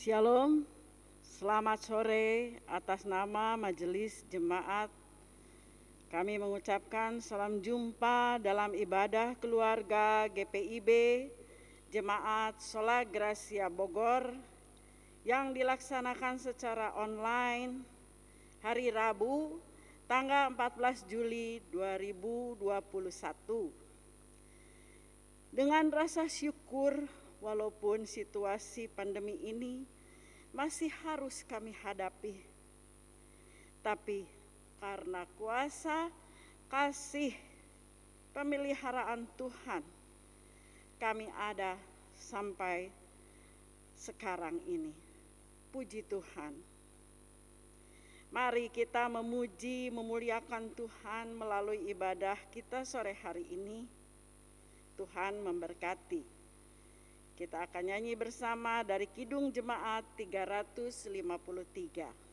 Shalom, selamat sore. Atas nama Majelis Jemaat, kami mengucapkan salam jumpa dalam ibadah keluarga GPIB Jemaat Sola Gracia Bogor yang dilaksanakan secara online hari Rabu tanggal 14 Juli 2021. Dengan rasa syukur, walaupun situasi pandemi ini masih harus kami hadapi, tapi karena kuasa, kasih, pemeliharaan Tuhan, kami ada sampai sekarang ini. Puji Tuhan. Mari kita memuji, memuliakan Tuhan melalui ibadah kita sore hari ini. Tuhan memberkati. Kita akan nyanyi bersama dari Kidung Jemaat 353.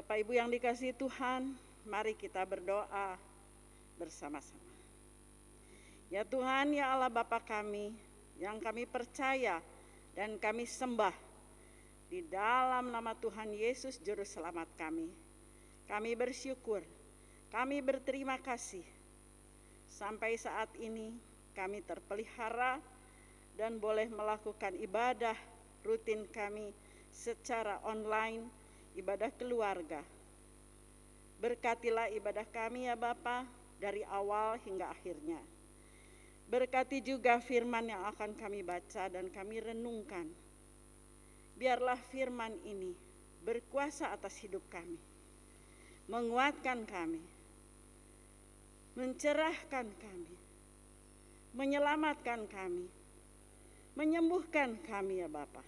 Bapak Ibu yang dikasihi Tuhan, mari kita berdoa bersama-sama. Ya Tuhan, ya Allah Bapa kami, yang kami percaya dan kami sembah di dalam nama Tuhan Yesus Juru Selamat kami. Kami bersyukur, kami berterima kasih. Sampai saat ini kami terpelihara dan boleh melakukan ibadah rutin kami secara online, ibadah keluarga. Berkatilah ibadah kami ya Bapa dari awal hingga akhirnya. Berkati juga firman yang akan kami baca dan kami renungkan. Biarlah firman ini berkuasa atas hidup kami, menguatkan kami, mencerahkan kami, menyelamatkan kami, menyembuhkan kami ya Bapa.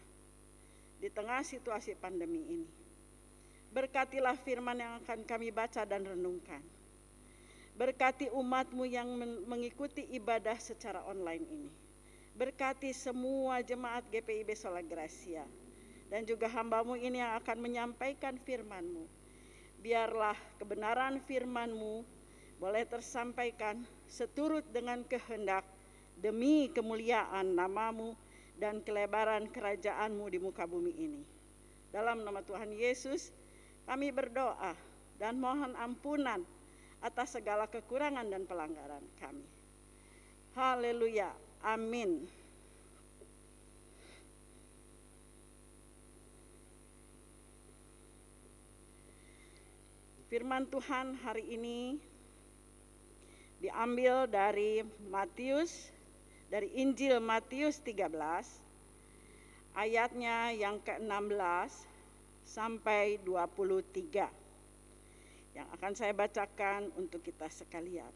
Di tengah situasi pandemi ini, berkatilah firman yang akan kami baca dan renungkan. Berkati umat-Mu yang mengikuti ibadah secara online ini. Berkati semua jemaat GPIB Sola Gracia dan juga hamba-Mu ini yang akan menyampaikan firman-Mu. Biarlah kebenaran firman-Mu boleh tersampaikan seturut dengan kehendak demi kemuliaan nama-Mu dan kelebaran kerajaan-Mu di muka bumi ini. Dalam nama Tuhan Yesus kami berdoa dan mohon ampunan atas segala kekurangan dan pelanggaran kami. Haleluya, amin. Firman Tuhan hari ini diambil dari dari Injil Matius 13, ayatnya yang ke-16 sampai 23. Yang akan saya bacakan untuk kita sekalian.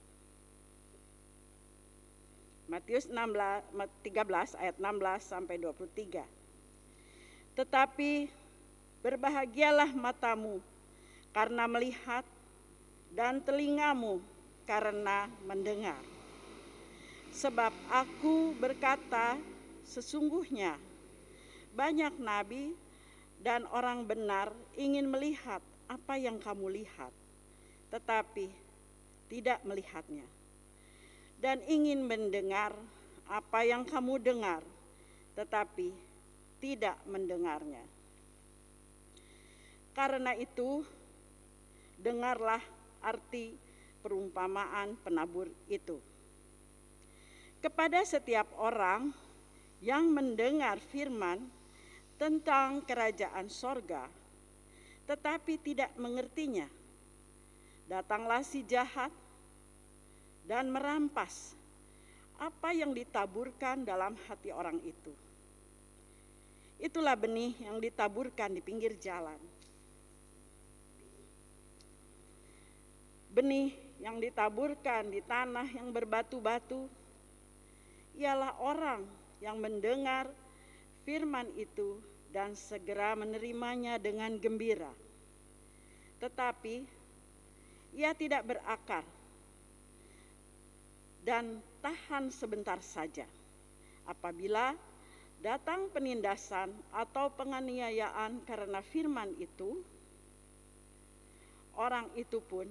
Matius 13 ayat 16 sampai 23. Tetapi berbahagialah matamu karena melihat dan telingamu karena mendengar. Sebab aku berkata, sesungguhnya banyak nabi dan orang benar ingin melihat apa yang kamu lihat, tetapi tidak melihatnya, dan ingin mendengar apa yang kamu dengar, tetapi tidak mendengarnya. Karena itu, dengarlah arti perumpamaan penabur itu. Kepada setiap orang yang mendengar firman tentang kerajaan sorga, tetapi tidak mengertinya, datanglah si jahat dan merampas apa yang ditaburkan dalam hati orang itu. Itulah benih yang ditaburkan di pinggir jalan. Benih yang ditaburkan di tanah yang berbatu-batu ialah orang yang mendengar firman itu dan segera menerimanya dengan gembira. Tetapi ia tidak berakar dan tahan sebentar saja. Apabila datang penindasan atau penganiayaan karena firman itu, orang itu pun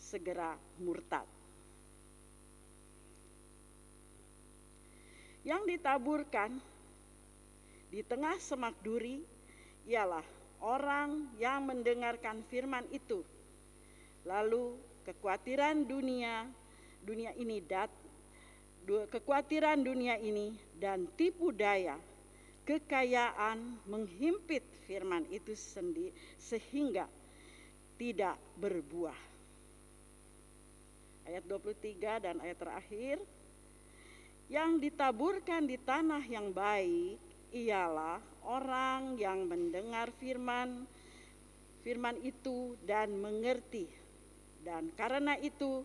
segera murtad. Yang ditaburkan di tengah semak duri ialah orang yang mendengarkan firman itu. Lalu kekhawatiran dunia ini dan tipu daya kekayaan menghimpit firman itu sehingga tidak berbuah. Ayat 23 dan ayat terakhir, yang ditaburkan di tanah yang baik ialah orang yang mendengar firman itu dan mengerti, dan karena itu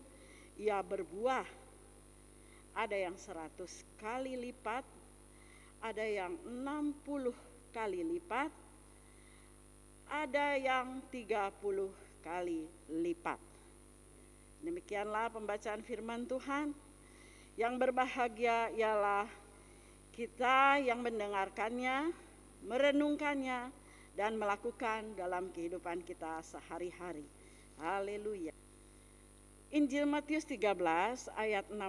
ia berbuah. Ada yang 100 kali lipat, ada yang 60 kali lipat, ada yang 30 kali lipat. Demikianlah pembacaan firman Tuhan. Yang berbahagia ialah kita yang mendengarkannya, merenungkannya, dan melakukan dalam kehidupan kita sehari-hari. Haleluya. Injil Matius 13 ayat 16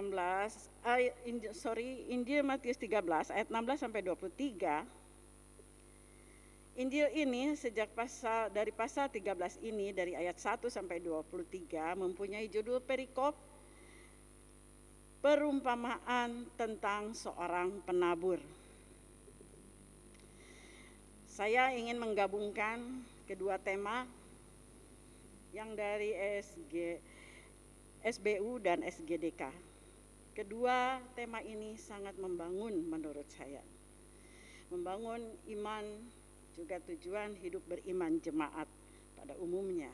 Injil Matius 13 ayat 16 sampai 23. Injil ini dari pasal 13 ini, dari ayat 1 sampai 23, mempunyai judul perikop perumpamaan tentang seorang penabur. Saya ingin menggabungkan kedua tema yang dari SBU dan SGDK. Kedua tema ini sangat membangun menurut saya. Membangun iman, juga tujuan hidup beriman jemaat pada umumnya.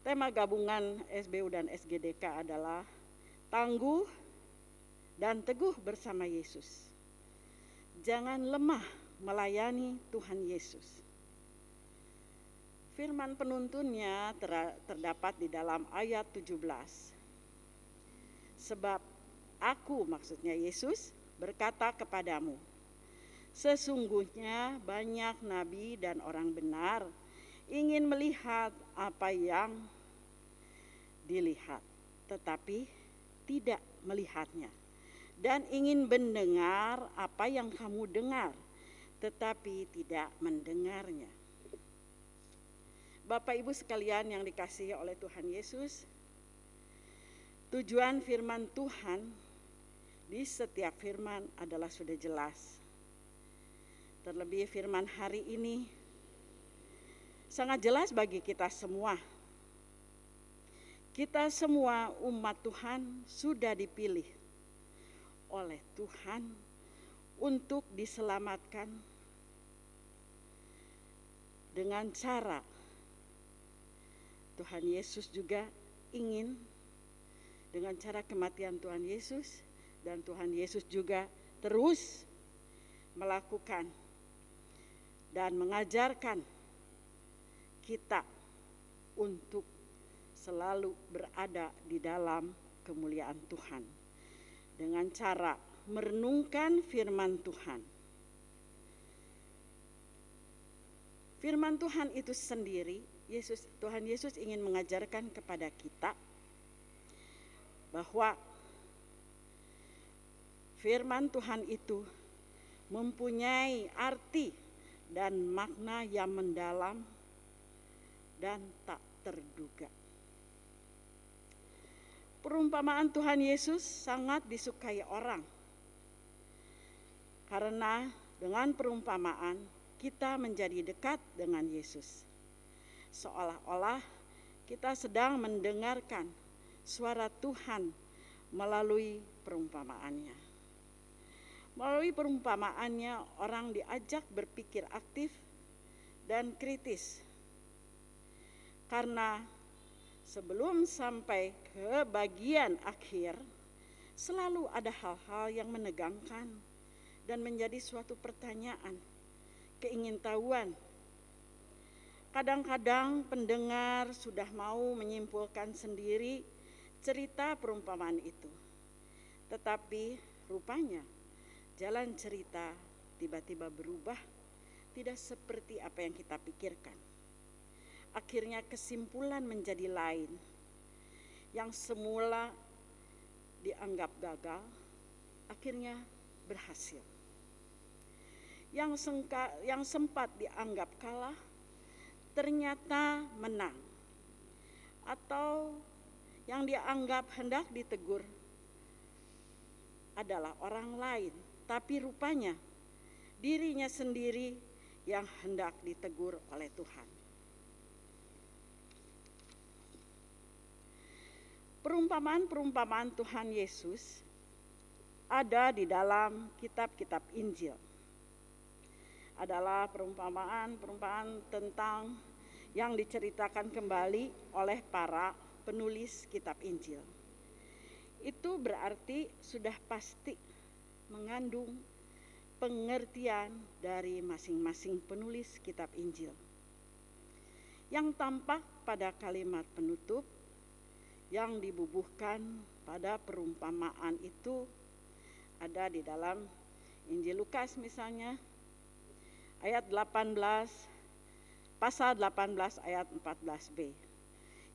Tema gabungan SBU dan SGDK adalah tangguh dan teguh bersama Yesus. Jangan lemah melayani Tuhan Yesus. Firman penuntunnya terdapat di dalam ayat 17. Sebab aku, maksudnya Yesus, berkata kepadamu, sesungguhnya banyak nabi dan orang benar ingin melihat apa yang dilihat, tetapi tidak melihatnya. Dan ingin mendengar apa yang kamu dengar, tetapi tidak mendengarnya. Bapak Ibu sekalian yang dikasihi oleh Tuhan Yesus, tujuan firman Tuhan di setiap firman adalah sudah jelas. Terlebih firman hari ini sangat jelas bagi kita semua. Kita semua umat Tuhan sudah dipilih oleh Tuhan untuk diselamatkan dengan cara Tuhan Yesus juga ingin, dengan cara kematian Tuhan Yesus, dan Tuhan Yesus juga terus melakukan dan mengajarkan kita untuk selalu berada di dalam kemuliaan Tuhan dengan cara merenungkan firman Tuhan. Firman Tuhan itu sendiri, Tuhan Yesus ingin mengajarkan kepada kita bahwa firman Tuhan itu mempunyai arti dan makna yang mendalam dan tak terduga. Perumpamaan Tuhan Yesus sangat disukai orang, karena dengan perumpamaan kita menjadi dekat dengan Yesus. Seolah-olah kita sedang mendengarkan suara Tuhan melalui perumpamaannya. Melalui perumpamaannya orang diajak berpikir aktif dan kritis. Karena sebelum sampai ke bagian akhir, selalu ada hal-hal yang menegangkan dan menjadi suatu pertanyaan, keingintahuan. Kadang-kadang pendengar sudah mau menyimpulkan sendiri cerita perumpamaan itu. Tetapi rupanya jalan cerita tiba-tiba berubah, tidak seperti apa yang kita pikirkan. Akhirnya kesimpulan menjadi lain. Yang semula dianggap gagal, akhirnya berhasil. Yang sempat dianggap kalah, ternyata menang. Atau yang dianggap hendak ditegur adalah orang lain, tapi rupanya dirinya sendiri yang hendak ditegur oleh Tuhan. Perumpamaan-perumpamaan Tuhan Yesus ada di dalam kitab-kitab Injil. Adalah perumpamaan-perumpamaan tentang yang diceritakan kembali oleh para penulis kitab Injil. Itu berarti sudah pasti mengandung pengertian dari masing-masing penulis kitab Injil. Yang tampak pada kalimat penutup yang dibubuhkan pada perumpamaan itu ada di dalam Injil Lukas misalnya, ayat 18, pasal 18 ayat 14b,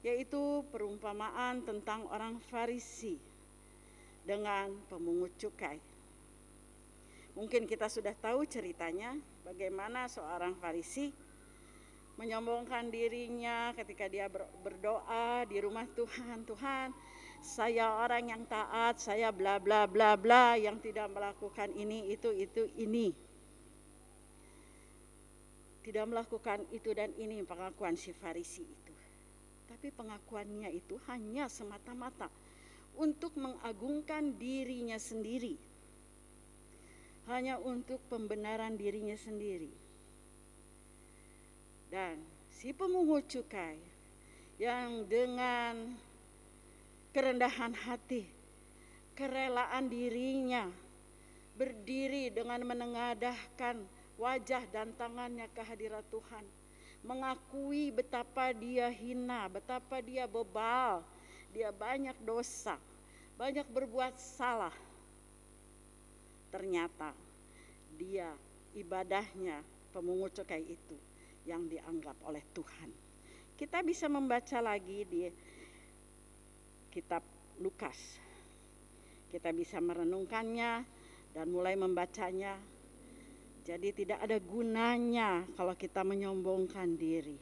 yaitu perumpamaan tentang orang Farisi dengan pemungut cukai. Mungkin kita sudah tahu ceritanya bagaimana seorang Farisi menyombongkan dirinya ketika dia berdoa di rumah Tuhan. Tuhan, saya orang yang taat, saya bla bla bla bla, yang tidak melakukan ini, itu, ini. Tidak melakukan itu dan ini, pengakuan si Farisi itu. Tapi pengakuannya itu hanya semata-mata untuk mengagungkan dirinya sendiri. Hanya untuk pembenaran dirinya sendiri. Dan si pemungut cukai yang dengan kerendahan hati, kerelaan dirinya, berdiri dengan menengadahkan wajah dan tangannya ke hadirat Tuhan, mengakui betapa dia hina, betapa dia bebal, dia banyak dosa, banyak berbuat salah. Ternyata dia ibadahnya pemungut cukai itu yang dianggap oleh Tuhan. Kita bisa membaca lagi di kitab Lukas. Kita bisa merenungkannya dan mulai membacanya. Jadi tidak ada gunanya kalau kita menyombongkan diri.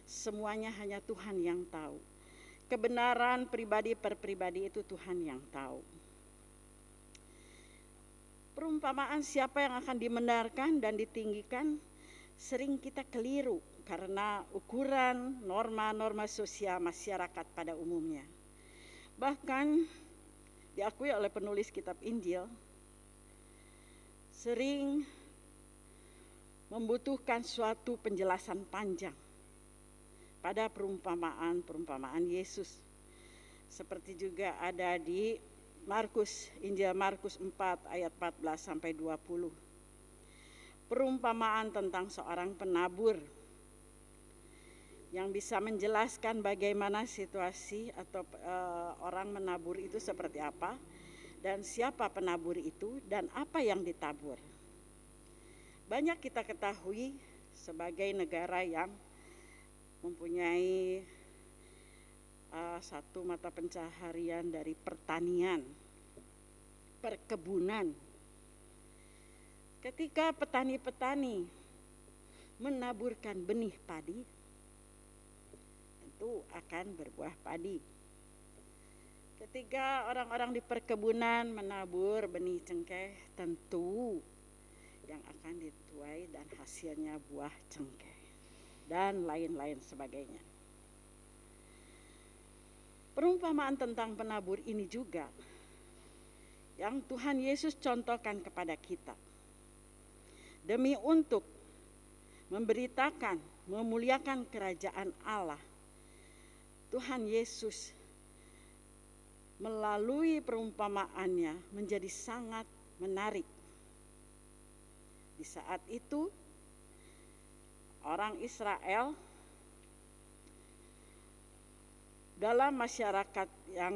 Semuanya hanya Tuhan yang tahu. Kebenaran pribadi per pribadi itu Tuhan yang tahu. Perumpamaan siapa yang akan dibenarkan dan ditinggikan sering kita keliru karena ukuran norma-norma sosial masyarakat pada umumnya. Bahkan diakui oleh penulis kitab Injil sering membutuhkan suatu penjelasan panjang pada perumpamaan Yesus. Seperti juga ada di Injil Markus 4 ayat 14 sampai 20. Perumpamaan tentang seorang penabur yang bisa menjelaskan bagaimana situasi atau orang menabur itu seperti apa dan siapa penabur itu dan apa yang ditabur. Banyak kita ketahui sebagai negara yang mempunyai satu mata pencaharian dari pertanian, perkebunan. Ketika petani-petani menaburkan benih padi, tentu akan berbuah padi. Ketika orang-orang di perkebunan menabur benih cengkeh, tentu yang akan dituai dan hasilnya buah cengkeh dan lain-lain sebagainya. Perumpamaan tentang penabur ini juga yang Tuhan Yesus contohkan kepada kita. Demi untuk memberitakan, memuliakan kerajaan Allah, Tuhan Yesus melalui perumpamaannya menjadi sangat menarik. Di saat itu, orang Israel dalam masyarakat yang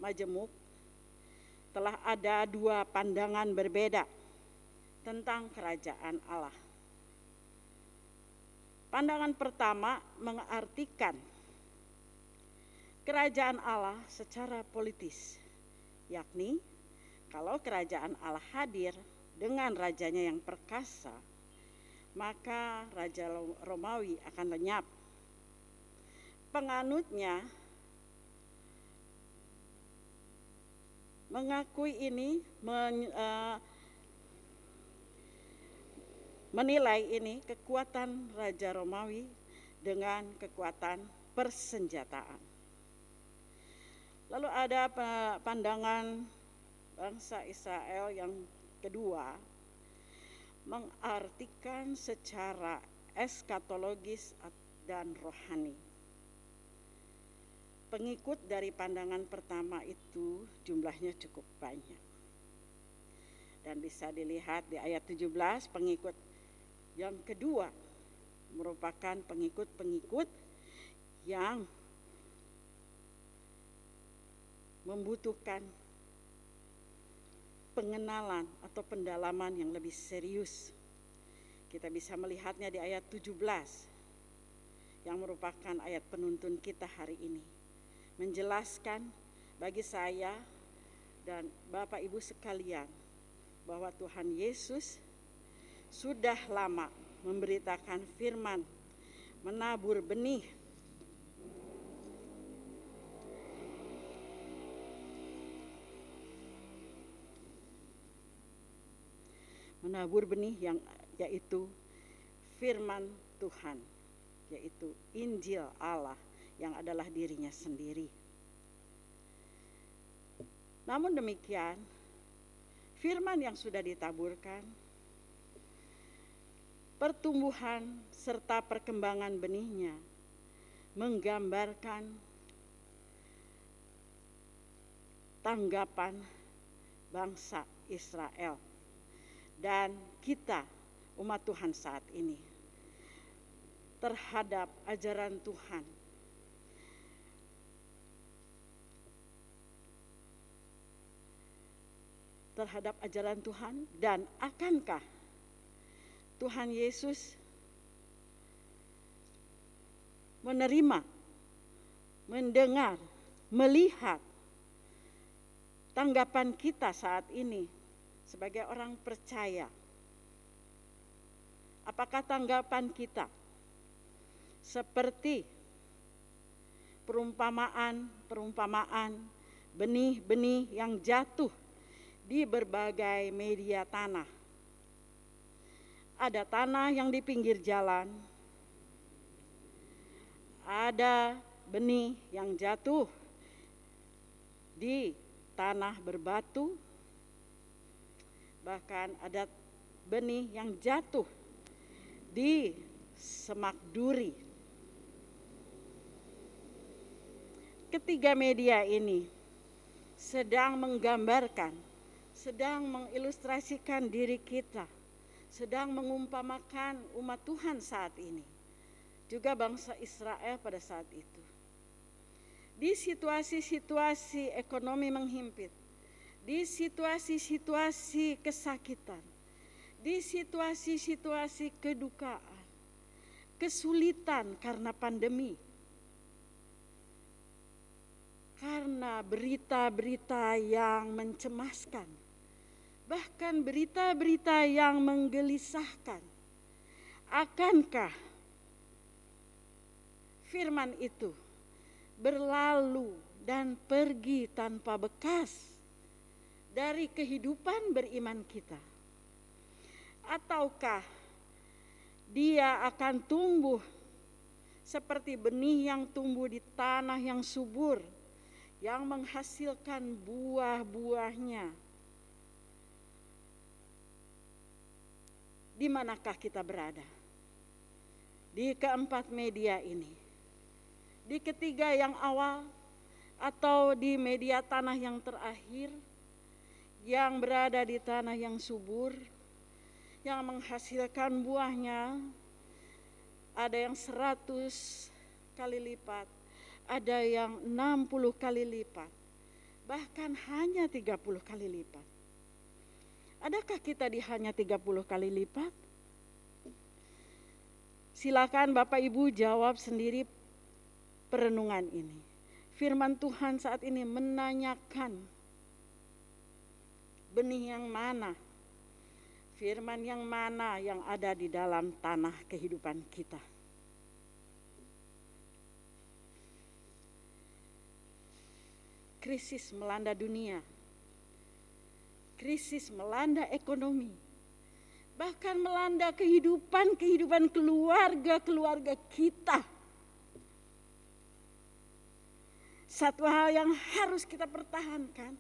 majemuk telah ada dua pandangan berbeda tentang kerajaan Allah. Pandangan pertama mengartikan kerajaan Allah secara politis, yakni kalau kerajaan Allah hadir dengan rajanya yang perkasa, maka Raja Romawi akan lenyap. Penganutnya mengakui ini, menilai ini kekuatan Raja Romawi dengan kekuatan persenjataan. Lalu ada pandangan bangsa Israel yang kedua, mengartikan secara eskatologis dan rohani. Pengikut dari pandangan pertama itu jumlahnya cukup banyak. Dan bisa dilihat di ayat 17, pengikut yang kedua merupakan pengikut-pengikut yang membutuhkan pengenalan atau pendalaman yang lebih serius Kita bisa melihatnya di ayat 17 yang merupakan ayat penuntun kita hari ini. Menjelaskan bagi saya dan Bapak Ibu sekalian bahwa Tuhan Yesus sudah lama memberitakan firman, menabur benih. Menabur benih yang yaitu firman Tuhan, yaitu Injil Allah yang adalah dirinya sendiri. Namun demikian, firman yang sudah ditaburkan, pertumbuhan serta perkembangan benihnya menggambarkan tanggapan bangsa Israel dan kita umat Tuhan saat ini terhadap ajaran Tuhan. Terhadap ajaran Tuhan, dan akankah Tuhan Yesus menerima, mendengar, melihat tanggapan kita saat ini sebagai orang percaya? Apakah tanggapan kita seperti perumpamaan benih-benih yang jatuh di berbagai media tanah? Ada tanah yang di pinggir jalan, ada benih yang jatuh di tanah berbatu, bahkan ada benih yang jatuh di semak duri. Ketiga media ini sedang menggambarkan, sedang mengilustrasikan diri kita, sedang mengumpamakan umat Tuhan saat ini, juga bangsa Israel pada saat itu. Di situasi-situasi ekonomi menghimpit, di situasi-situasi kesakitan, di situasi-situasi kedukaan, kesulitan karena pandemi, karena berita-berita yang mencemaskan, bahkan berita-berita yang menggelisahkan. Akankah firman itu berlalu dan pergi tanpa bekas dari kehidupan beriman kita? Ataukah dia akan tumbuh seperti benih yang tumbuh di tanah yang subur, yang menghasilkan buah-buahnya? Di manakah kita berada? Di keempat media ini, di ketiga yang awal, atau di media tanah yang terakhir, yang berada di tanah yang subur, yang menghasilkan buahnya? Ada yang 100 kali lipat, ada yang 60 kali lipat, bahkan hanya 30 kali lipat. Adakah kita di hanya 30 kali lipat? Silakan Bapak Ibu jawab sendiri perenungan ini. Firman Tuhan saat ini menanyakan, benih yang mana? Firman yang mana yang ada di dalam tanah kehidupan kita? Krisis melanda dunia, krisis melanda ekonomi, bahkan melanda kehidupan keluarga kita. Satu hal yang harus kita pertahankan,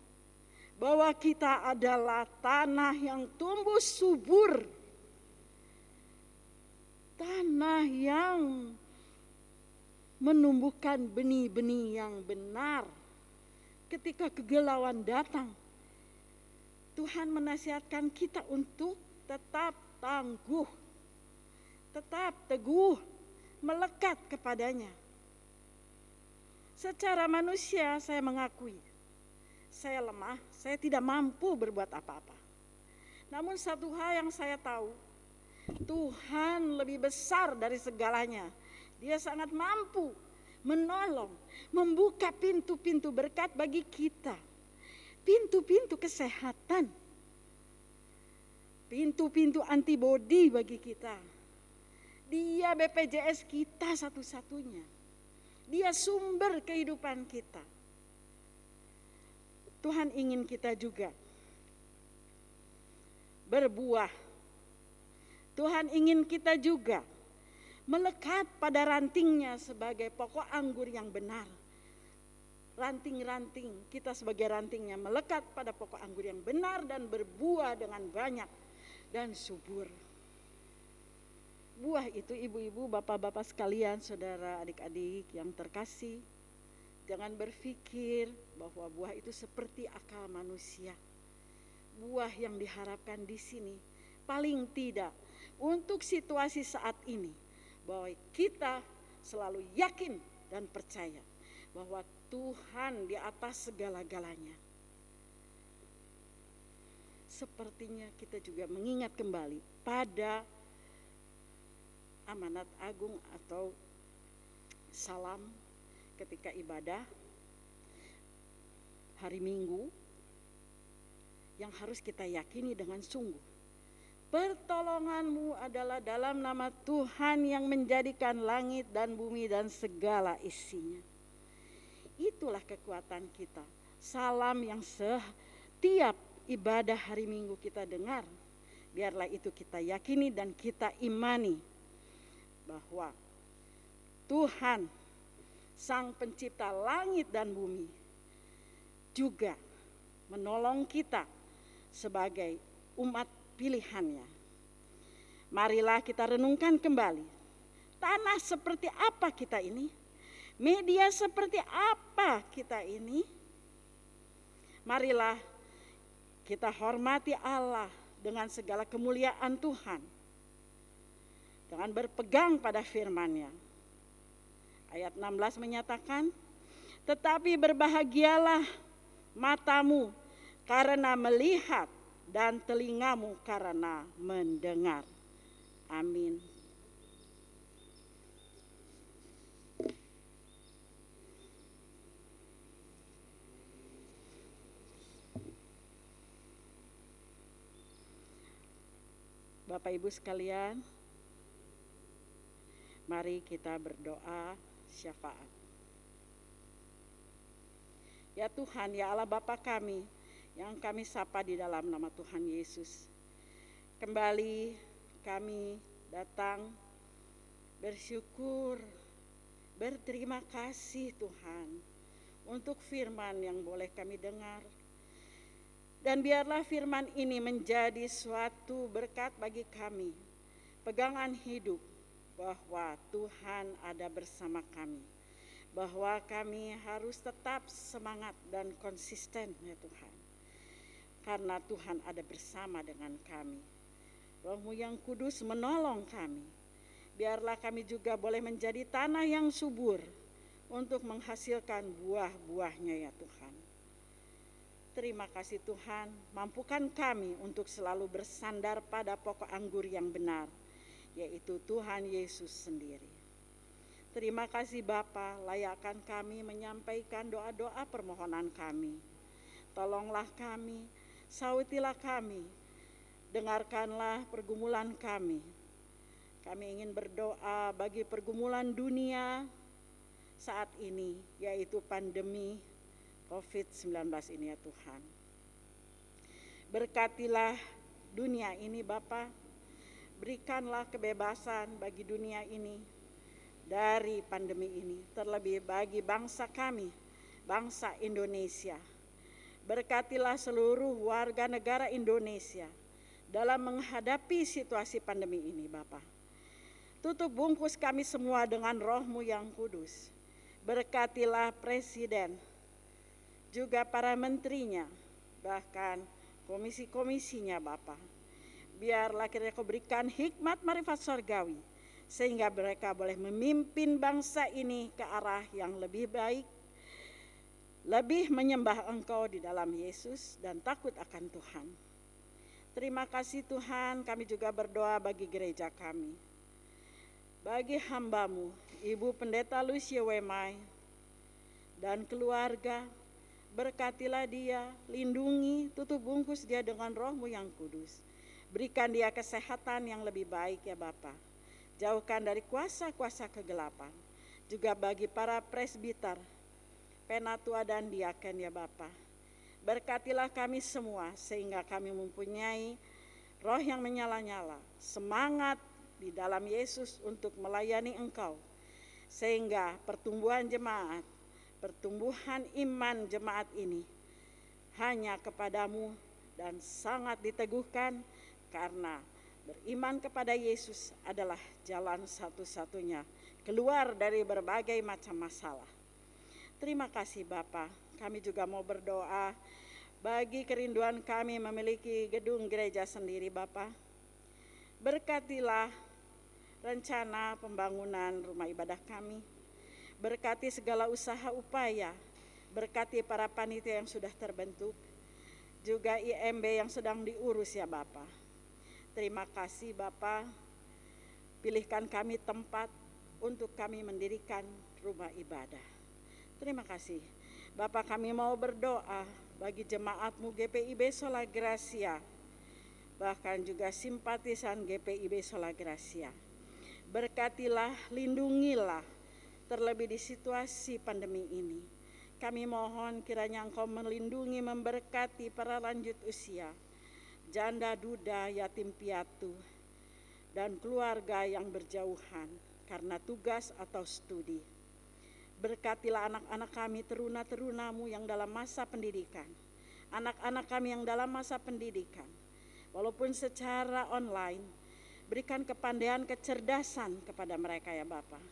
bahwa kita adalah tanah yang tumbuh subur, tanah yang menumbuhkan benih-benih yang benar. Ketika kegalauan datang, Tuhan menasihatkan kita untuk tetap tangguh, tetap teguh, melekat kepadanya. Secara manusia saya mengakui, saya lemah, saya tidak mampu berbuat apa-apa. Namun satu hal yang saya tahu, Tuhan lebih besar dari segalanya. Dia sangat mampu menolong, membuka pintu-pintu berkat bagi kita. Pintu-pintu kesehatan. Pintu-pintu antibodi bagi kita. Dia BPJS kita satu-satunya. Dia sumber kehidupan kita. Tuhan ingin kita juga berbuah. Tuhan ingin kita juga melekat pada rantingnya sebagai pokok anggur yang benar. Ranting-ranting, kita sebagai rantingnya melekat pada pokok anggur yang benar dan berbuah dengan banyak dan subur. Buah itu ibu-ibu, bapak-bapak sekalian, saudara, adik-adik yang terkasih, jangan berpikir bahwa buah itu seperti akal manusia. Buah yang diharapkan di sini paling tidak untuk situasi saat ini, bahwa kita selalu yakin dan percaya bahwa Tuhan di atas segala-galanya. Sepertinya kita juga mengingat kembali pada amanat agung atau salam ketika ibadah hari Minggu yang harus kita yakini dengan sungguh. Pertolonganmu adalah dalam nama Tuhan yang menjadikan langit dan bumi dan segala isinya. Itulah kekuatan kita. Salam yang setiap ibadah hari Minggu kita dengar. Biarlah itu kita yakini dan kita imani bahwa Tuhan Sang Pencipta langit dan bumi juga menolong kita sebagai umat pilihannya. Marilah kita renungkan kembali. Tanah seperti apa kita ini? Media seperti apa kita ini? Marilah kita hormati Allah dengan segala kemuliaan Tuhan. Dengan berpegang pada firman-Nya. Ayat 16 menyatakan, tetapi berbahagialah matamu karena melihat dan telingamu karena mendengar. Amin. Bapak Ibu sekalian, mari kita berdoa syafaat. Ya Tuhan, ya Allah Bapa kami, yang kami sapa di dalam nama Tuhan Yesus. Kembali kami datang bersyukur, berterima kasih Tuhan untuk firman yang boleh kami dengar. Dan biarlah firman ini menjadi suatu berkat bagi kami, pegangan hidup bahwa Tuhan ada bersama kami, bahwa kami harus tetap semangat dan konsisten ya Tuhan, karena Tuhan ada bersama dengan kami. Roh-Mu yang kudus menolong kami, biarlah kami juga boleh menjadi tanah yang subur untuk menghasilkan buah-buahnya ya Tuhan. Terima kasih Tuhan, mampukan kami untuk selalu bersandar pada pokok anggur yang benar, yaitu Tuhan Yesus sendiri. Terima kasih Bapa, layakkan kami menyampaikan doa-doa permohonan kami. Tolonglah kami, sautilah kami, dengarkanlah pergumulan kami. Kami ingin berdoa bagi pergumulan dunia saat ini, yaitu pandemi COVID-19 ini ya Tuhan. Berkatilah dunia ini Bapa, berikanlah kebebasan bagi dunia ini dari pandemi ini, terlebih bagi bangsa kami, bangsa Indonesia. Berkatilah seluruh warga negara Indonesia dalam menghadapi situasi pandemi ini Bapa. Tutup bungkus kami semua dengan Roh-Mu yang kudus. Berkatilah Presiden, juga para menterinya, bahkan komisi-komisinya Bapa. Biarlah kiranya Kau berikan hikmat marifat surgawi, sehingga mereka boleh memimpin bangsa ini ke arah yang lebih baik, lebih menyembah Engkau di dalam Yesus dan takut akan Tuhan. Terima kasih Tuhan, kami juga berdoa bagi gereja kami. Bagi hamba-Mu, Ibu Pendeta Lucia Wemai dan keluarga, berkatilah dia, lindungi, tutup bungkus dia dengan Roh-Mu yang kudus. Berikan dia kesehatan yang lebih baik ya Bapa. Jauhkan dari kuasa-kuasa kegelapan. Juga bagi para presbiter, penatua dan diaken ya Bapa. Berkatilah kami semua sehingga kami mempunyai roh yang menyala-nyala, semangat di dalam Yesus untuk melayani Engkau. Sehingga pertumbuhan jemaat, pertumbuhan iman jemaat ini hanya kepadamu dan sangat diteguhkan karena beriman kepada Yesus adalah jalan satu-satunya keluar dari berbagai macam masalah. Terima kasih Bapa. Kami juga mau berdoa bagi kerinduan kami memiliki gedung gereja sendiri Bapa. Berkatilah rencana pembangunan rumah ibadah kami. Berkati segala usaha upaya. Berkati para panitia yang sudah terbentuk. Juga IMB yang sedang diurus ya Bapa. Terima kasih Bapa. Pilihkan kami tempat untuk kami mendirikan rumah ibadah. Terima kasih. Bapa, kami mau berdoa bagi jemaat-Mu GPIB Sola Gracia, bahkan juga simpatisan GPIB Sola Gracia. Berkatilah, lindungilah, terlebih di situasi pandemi ini. Kami mohon kiranya Engkau melindungi, memberkati para lanjut usia, janda duda, yatim piatu, dan keluarga yang berjauhan karena tugas atau studi. Berkatilah anak-anak kami, teruna-terunamu yang dalam masa pendidikan. Anak-anak kami yang dalam masa pendidikan. Walaupun secara online, berikan kepandaian, kecerdasan kepada mereka ya Bapa.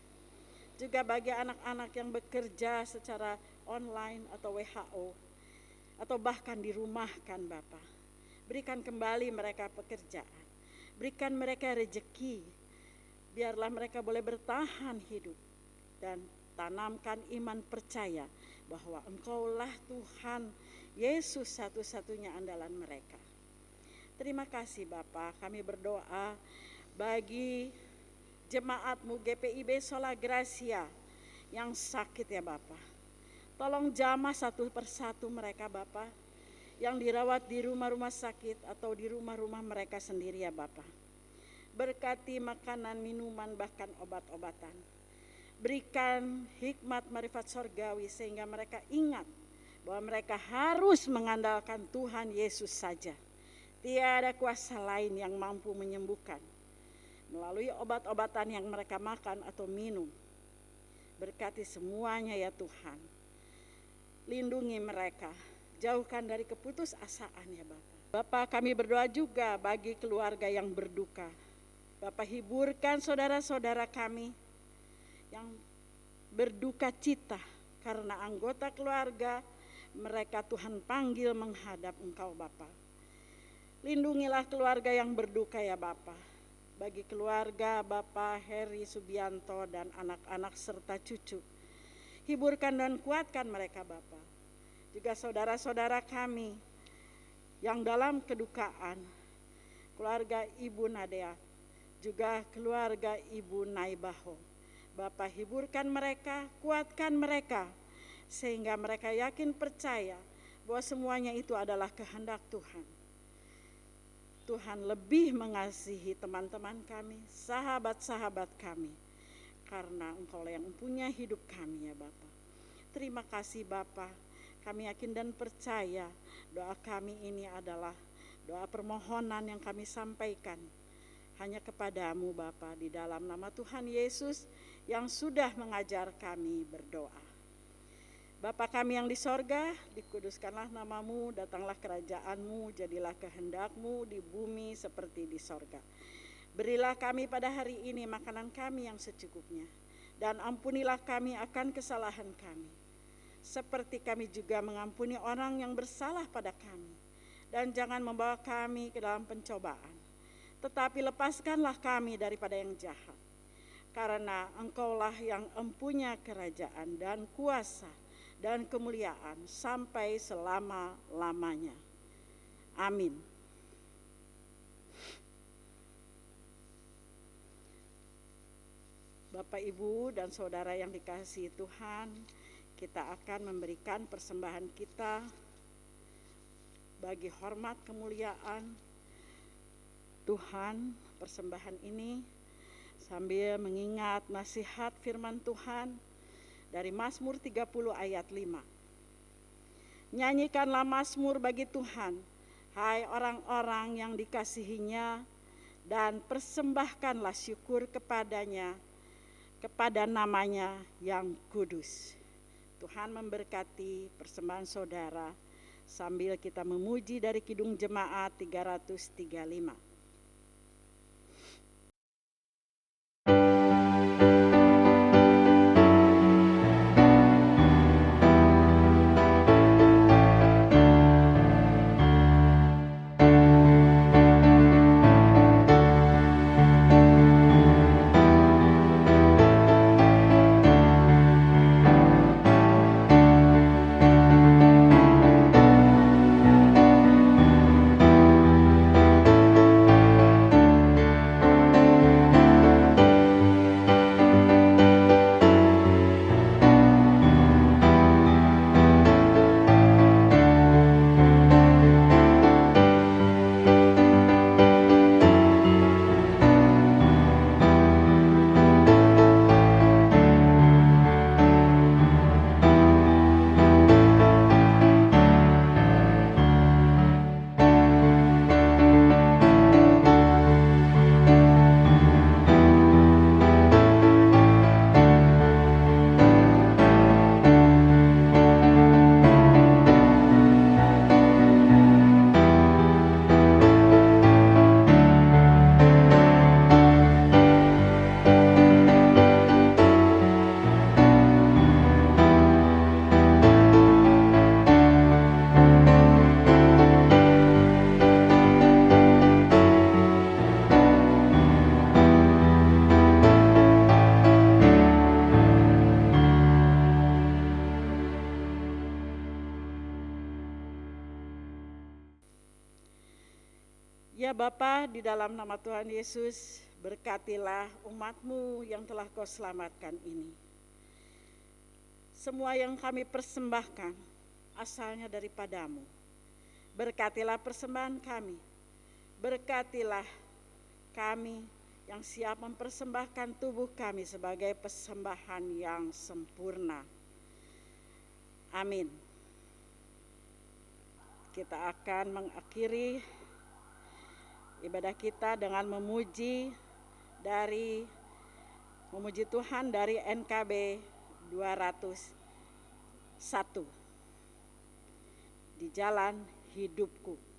Juga bagi anak-anak yang bekerja secara online atau WHO, atau bahkan dirumahkan Bapa. Berikan kembali mereka pekerjaan. Berikan mereka rezeki. Biarlah mereka boleh bertahan hidup. Dan tanamkan iman percaya bahwa Engkaulah Tuhan Yesus satu-satunya andalan mereka. Terima kasih Bapa, kami berdoa bagi jemaat-Mu GPIB Sola Gracia yang sakit ya Bapa. Tolong jamah satu persatu mereka Bapa yang dirawat di rumah-rumah sakit atau di rumah-rumah mereka sendiri ya Bapa. Berkati makanan, minuman, bahkan obat-obatan. Berikan hikmat marifat sorgawi sehingga mereka ingat bahwa mereka harus mengandalkan Tuhan Yesus saja. Tiada kuasa lain yang mampu menyembuhkan melalui obat-obatan yang mereka makan atau minum. Berkati semuanya ya Tuhan. Lindungi mereka, jauhkan dari keputusasaan ya Bapa. Bapa, kami berdoa juga bagi keluarga yang berduka. Bapa, hiburkan saudara-saudara kami yang berduka cita karena anggota keluarga mereka Tuhan panggil menghadap Engkau Bapa. Lindungilah keluarga yang berduka ya Bapa. Bagi keluarga Bapa Heri Subianto dan anak-anak serta cucu, hiburkan dan kuatkan mereka Bapa. Juga saudara-saudara kami yang dalam kedukaan, keluarga Ibu Nadea, juga keluarga Ibu Naibaho. Bapa, hiburkan mereka, kuatkan mereka, sehingga mereka yakin percaya bahwa semuanya itu adalah kehendak Tuhan. Tuhan lebih mengasihi teman-teman kami, sahabat-sahabat kami, karena Engkau yang mempunyai hidup kami ya Bapa. Terima kasih Bapa, kami yakin dan percaya doa kami ini adalah doa permohonan yang kami sampaikan hanya kepadamu Bapa, di dalam nama Tuhan Yesus yang sudah mengajar kami berdoa. Bapa kami yang di sorga, dikuduskanlah namamu, datanglah kerajaanmu, jadilah kehendakmu di bumi seperti di sorga. Berilah kami pada hari ini makanan kami yang secukupnya, dan ampunilah kami akan kesalahan kami, seperti kami juga mengampuni orang yang bersalah pada kami. Dan jangan membawa kami ke dalam pencobaan, tetapi lepaskanlah kami daripada yang jahat. Karena Engkaulah yang empunya kerajaan dan kuasa dan kemuliaan sampai selama-lamanya. Amin. Bapak, Ibu, dan saudara yang dikasihi Tuhan, kita akan memberikan persembahan kita bagi hormat kemuliaan Tuhan. Persembahan ini sambil mengingat nasihat firman Tuhan dari Mazmur 30 ayat 5. Nyanyikanlah mazmur bagi Tuhan, hai orang-orang yang dikasihinya, dan persembahkanlah syukur kepadanya, kepada namanya yang kudus. Tuhan memberkati persembahan saudara sambil kita memuji dari Kidung Jemaat 335. Ya Bapa, di dalam nama Tuhan Yesus, berkatilah umat-Mu yang telah Kau selamatkan ini. Semua yang kami persembahkan asalnya daripada-Mu. Berkatilah persembahan kami, berkatilah kami yang siap mempersembahkan tubuh kami sebagai persembahan yang sempurna. Amin. Kita akan mengakhiri ibadah kita dengan memuji Tuhan dari NKB 201, di jalan hidupku.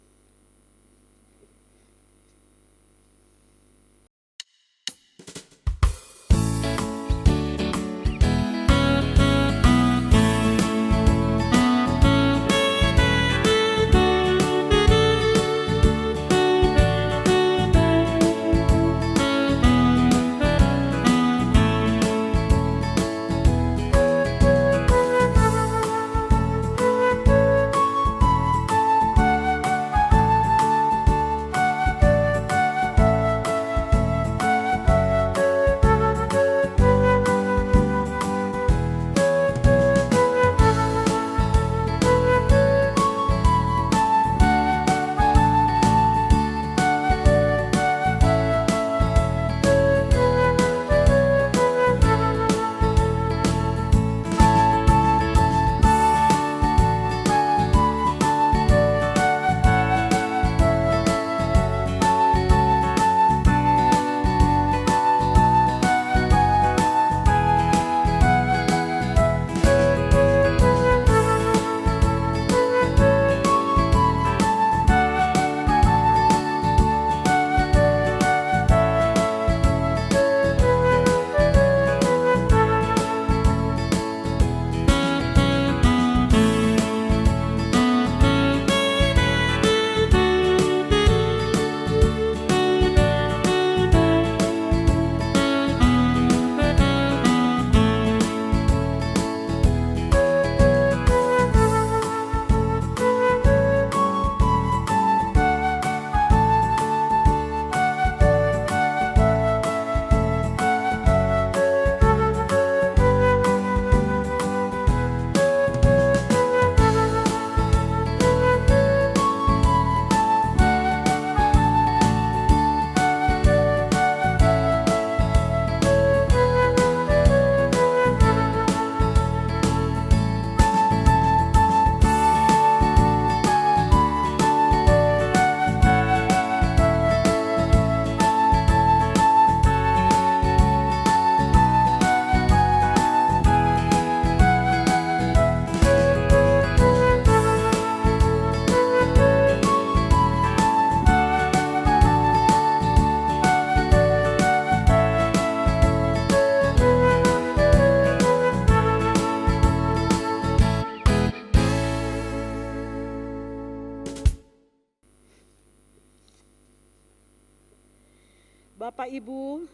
Bapak Ibu,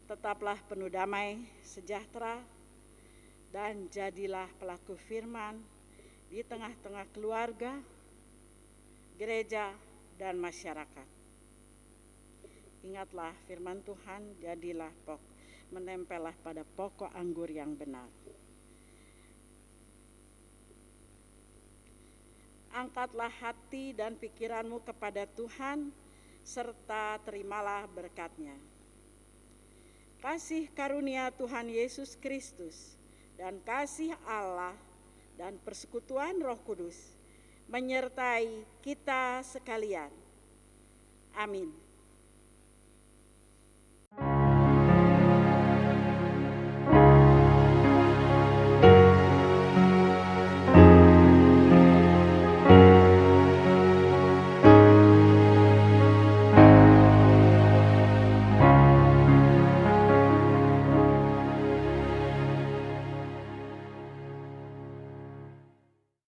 tetaplah penuh damai, sejahtera, dan jadilah pelaku firman di tengah-tengah keluarga, gereja, dan masyarakat. Ingatlah firman Tuhan, jadilah menempellah pada pokok anggur yang benar. Angkatlah hati dan pikiranmu kepada Tuhan, serta terimalah berkat-Nya. Kasih karunia Tuhan Yesus Kristus dan kasih Allah dan persekutuan Roh Kudus menyertai kita sekalian. Amin.